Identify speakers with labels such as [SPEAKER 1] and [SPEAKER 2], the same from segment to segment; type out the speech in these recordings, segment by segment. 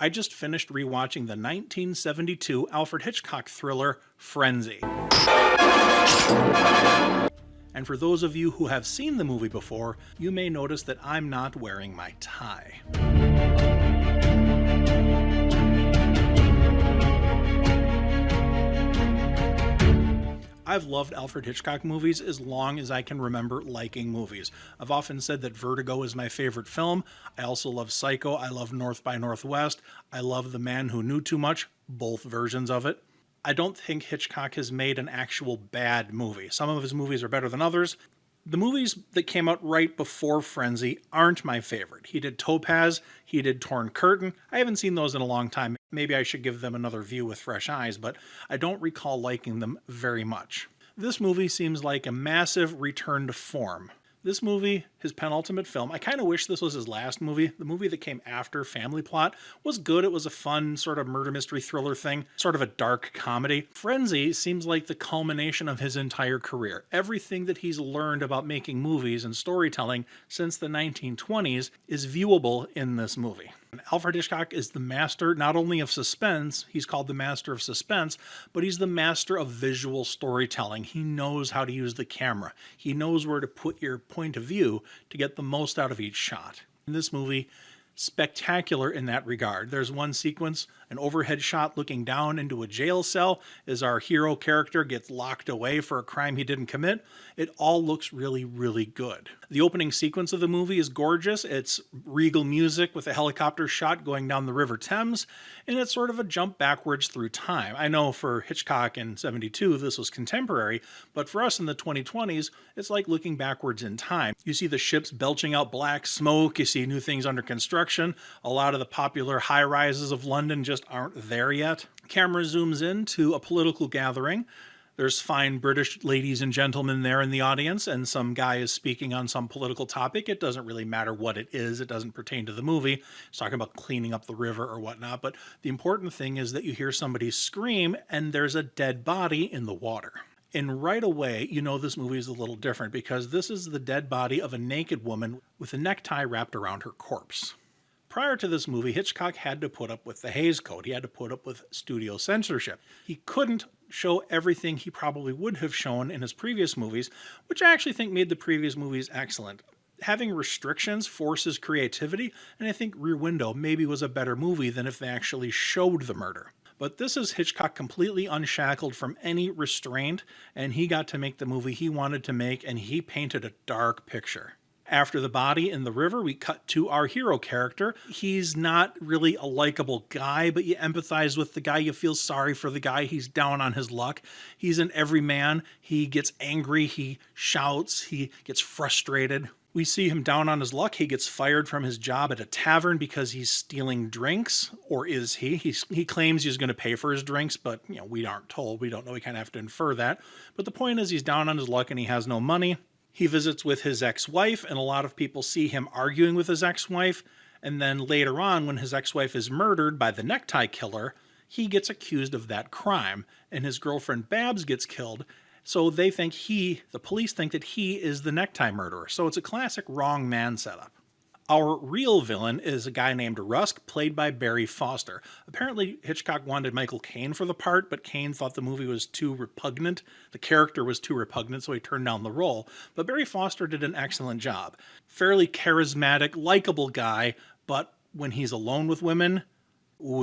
[SPEAKER 1] I just finished rewatching the 1972 Alfred Hitchcock thriller, Frenzy. And for those of you who have seen the movie before, you may notice that I'm not wearing my tie. I've loved Alfred Hitchcock movies as long as I can remember liking movies. I've often said that Vertigo is my favorite film. I also love Psycho. I love North by Northwest. I love The Man Who Knew Too Much, both versions of it. I don't think Hitchcock has made an actual bad movie. Some of his movies are better than others. The movies that came out right before Frenzy aren't my favorite. He did Topaz, he did Torn Curtain. I haven't seen those in a long time. Maybe I should give them another view with fresh eyes, but I don't recall liking them very much. This movie seems like a massive return to form. This movie, his penultimate film, I kind of wish this was his last movie. The movie that came after Family Plot was good. It was a fun sort of murder mystery thriller thing, sort of a dark comedy. Frenzy seems like the culmination of his entire career. Everything that he's learned about making movies and storytelling since the 1920s is viewable in this movie. Alfred Hitchcock is the master not only of suspense, he's called the Master of Suspense, but he's the master of visual storytelling. He knows how to use the camera. He knows where to put your point of view to get the most out of each shot. In this movie, spectacular in that regard. There's one sequence, an overhead shot looking down into a jail cell as our hero character gets locked away for a crime he didn't commit. It all looks really, really good. The opening sequence of the movie is gorgeous. It's regal music with a helicopter shot going down the River Thames, and it's sort of a jump backwards through time. I know for Hitchcock in '72, this was contemporary, but for us in the 2020s, it's like looking backwards in time. You see the ships belching out black smoke, you see new things under construction. A lot of the popular high-rises of London just aren't there yet. Camera zooms in to a political gathering. There's fine British ladies and gentlemen there in the audience, and some guy is speaking on some political topic. It doesn't really matter what it is. It doesn't pertain to the movie. It's talking about cleaning up the river or whatnot. But the important thing is that you hear somebody scream, and there's a dead body in the water. And right away, you know this movie is a little different because this is the dead body of a naked woman with a necktie wrapped around her corpse. Prior to this movie, Hitchcock had to put up with the Hays Code. He had to put up with studio censorship. He couldn't show everything he probably would have shown in his previous movies, which I actually think made the previous movies excellent. Having restrictions forces creativity, and I think Rear Window maybe was a better movie than if they actually showed the murder. But this is Hitchcock completely unshackled from any restraint, and he got to make the movie he wanted to make, and he painted a dark picture. After the body in the river, we cut to our hero character. He's not really a likable guy, but you empathize with the guy. You feel sorry for the guy. He's down on his luck. He's an everyman. He gets angry. He shouts. He gets frustrated. We see him down on his luck. He gets fired from his job at a tavern because he's stealing drinks, or is he? He claims he's going to pay for his drinks, but we aren't told. We don't know. We kind of have to infer that. But the point is he's down on his luck and he has no money. He visits with his ex-wife, and a lot of people see him arguing with his ex-wife. And then later on, when his ex-wife is murdered by the necktie killer, he gets accused of that crime, and his girlfriend Babs gets killed. So they think the police think that he is the necktie murderer. So it's a classic wrong man setup. Our real villain is a guy named Rusk, played by Barry Foster. Apparently, Hitchcock wanted Michael Caine for the part, but Caine thought the movie was too repugnant. The character was too repugnant, so he turned down the role. But Barry Foster did an excellent job. Fairly charismatic, likable guy, but when he's alone with women,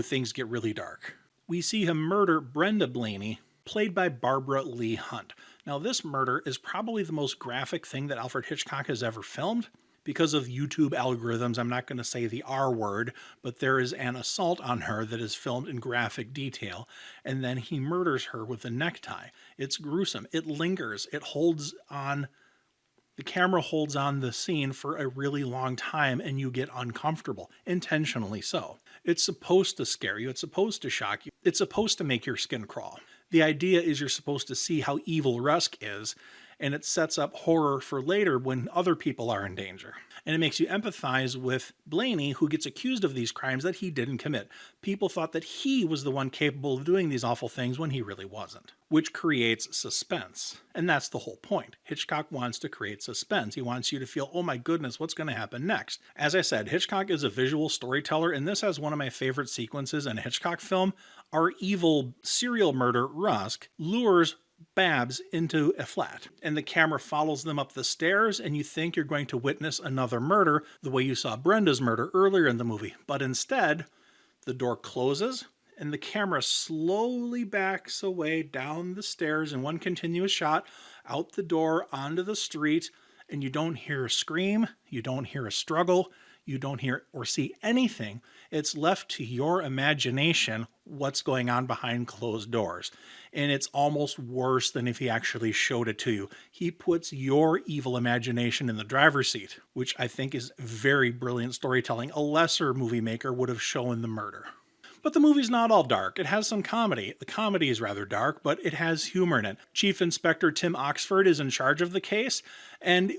[SPEAKER 1] things get really dark. We see him murder Brenda Blaney, played by Barbara Lee Hunt. Now, this murder is probably the most graphic thing that Alfred Hitchcock has ever filmed. Because of YouTube algorithms, I'm not going to say the R word, but there is an assault on her that is filmed in graphic detail, and then he murders her with a necktie. It's gruesome. It lingers. It holds on. The camera holds on the scene for a really long time, and you get uncomfortable, intentionally so. It's supposed to scare you. It's supposed to shock you. It's supposed to make your skin crawl. The idea is you're supposed to see how evil Rusk is, and it sets up horror for later when other people are in danger. And it makes you empathize with Blaney, who gets accused of these crimes that he didn't commit. People thought that he was the one capable of doing these awful things when he really wasn't, which creates suspense. And that's the whole point. Hitchcock wants to create suspense. He wants you to feel, oh my goodness, what's going to happen next? As I said, Hitchcock is a visual storyteller, and this has one of my favorite sequences in a Hitchcock film. Our evil serial murder, Rusk, lures Babs into a flat, and the camera follows them up the stairs, and you think you're going to witness another murder the way you saw Brenda's murder earlier in the movie. But instead, the door closes, and the camera slowly backs away down the stairs in one continuous shot, out the door, onto the street, and you don't hear a scream, you don't hear a struggle, you don't hear or see anything. It's left to your imagination what's going on behind closed doors. And it's almost worse than if he actually showed it to you. He puts your evil imagination in the driver's seat, which I think is very brilliant storytelling. A lesser movie maker would have shown the murder. But the movie's not all dark. It has some comedy. The comedy is rather dark, but it has humor in it. Chief Inspector Tim Oxford is in charge of the case, and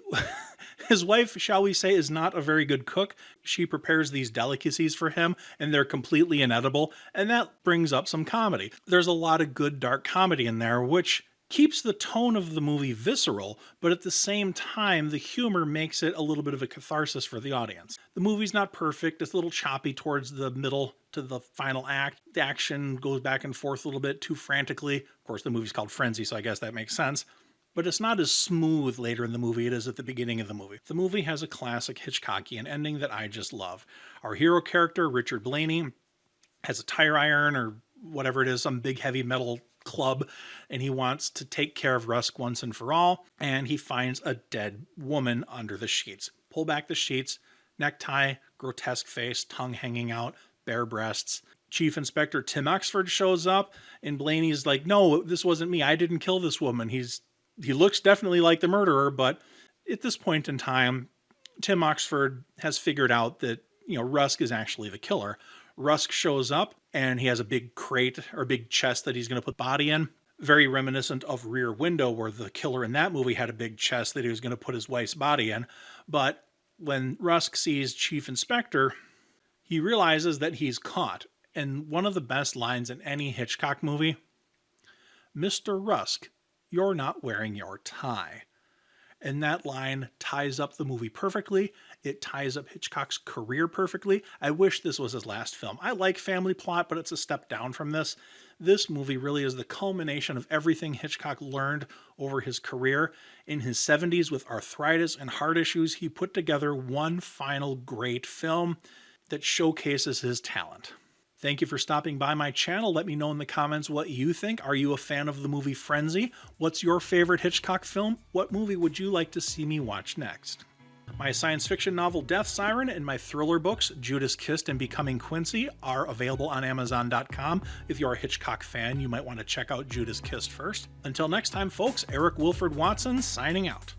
[SPEAKER 1] his wife, shall we say, is not a very good cook. She prepares these delicacies for him, and they're completely inedible, and that brings up some comedy. There's a lot of good dark comedy in there, which keeps the tone of the movie visceral, but at the same time, the humor makes it a little bit of a catharsis for the audience. The movie's not perfect. It's a little choppy towards the middle to the final act. The action goes back and forth a little bit too frantically. Of course, the movie's called Frenzy, so I guess that makes sense. But it's not as smooth later in the movie it is at the beginning of the movie. The movie has a classic Hitchcockian ending that I just love. Our hero character, Richard Blaney, has a tire iron or whatever it is, some big heavy metal club, and he wants to take care of Rusk once and for all, and he finds a dead woman under the sheets. Pull back the sheets, necktie, grotesque face, tongue hanging out, bare breasts. Chief Inspector Tim Oxford shows up, and Blaney's like, no, this wasn't me. I didn't kill this woman. He looks definitely like the murderer, but at this point in time, Tim Oxford has figured out that, Rusk is actually the killer. Rusk shows up, and he has a big crate or big chest that he's going to put the body in. Very reminiscent of Rear Window, where the killer in that movie had a big chest that he was going to put his wife's body in. But when Rusk sees Chief Inspector, he realizes that he's caught. And one of the best lines in any Hitchcock movie, "Mr. Rusk, you're not wearing your tie." And that line ties up the movie perfectly. It ties up Hitchcock's career perfectly. I wish this was his last film. I like Family Plot, but it's a step down from this. This movie really is the culmination of everything Hitchcock learned over his career. In his 70s, with arthritis and heart issues, he put together one final great film that showcases his talent. Thank you for stopping by my channel. Let me know in the comments what you think. Are you a fan of the movie Frenzy? What's your favorite Hitchcock film? What movie would you like to see me watch next? My science fiction novel Death Siren and my thriller books Judas Kissed and Becoming Quincy are available on Amazon.com. If you're a Hitchcock fan, you might want to check out Judas Kissed first. Until next time, folks, Eric Wilford Watson signing out.